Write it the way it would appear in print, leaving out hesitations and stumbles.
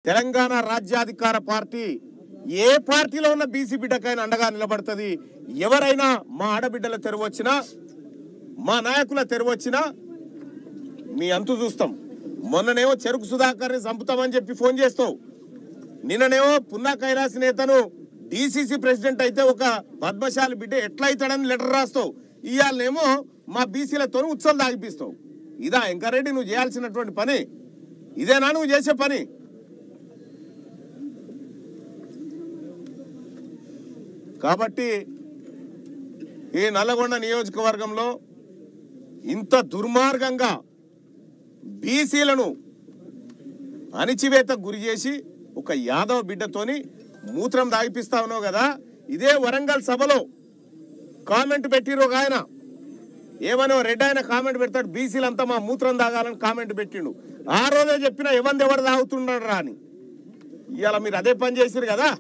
తెలంగాణ రాజ్యాధికార పార్టీ ఏ పార్టీలో ఉన్న బీసీ బిడ్డకైనా అండగా నిలబడుతుంది. ఎవరైనా మా ఆడబిడ్డల తెరవొచ్చినా మా నాయకుల తెరవొచ్చినా మీ అంతు చూస్తాం. మొన్ననేమో చెరుకు సుధాకర్ని చంపుతామని చెప్పి ఫోన్ చేస్తావు. నిన్ననేమో పున్నా కైలాస్ నేతను డీసీసీ ప్రెసిడెంట్ అయితే ఒక పద్మశాలి బిడ్డ ఎట్లయితాడని లెటర్ రాస్తావు. ఇవాళనేమో మా బీసీలతో ఉత్సవం దాగిపిస్తావు. ఇదా వెంకరెడ్డి నువ్వు చేయాల్సినటువంటి పని? ఇదేనా నువ్వు చేసే పని? కాబట్టి ఈ నల్లగొండ నియోజకవర్గంలో ఇంత దుర్మార్గంగా బీసీలను అణిచివేతకు గురి చేసి ఒక యాదవ్ బిడ్డతోని మూత్రం దాగిపిస్తా ఉన్నావు కదా. ఇదే వరంగల్ సభలో కామెంట్ పెట్టిరు ఒక ఆయన, ఏమనో రెడ్ ఆయన కామెంట్ పెడతాడు, బీసీలంతా మా మూత్రం తాగాలని కామెంట్ పెట్టిండు. ఆ రోజే చెప్పిన ఎవరు తాగుతున్నాడు రా అని. ఇవాళ మీరు అదే పని చేసిరు కదా.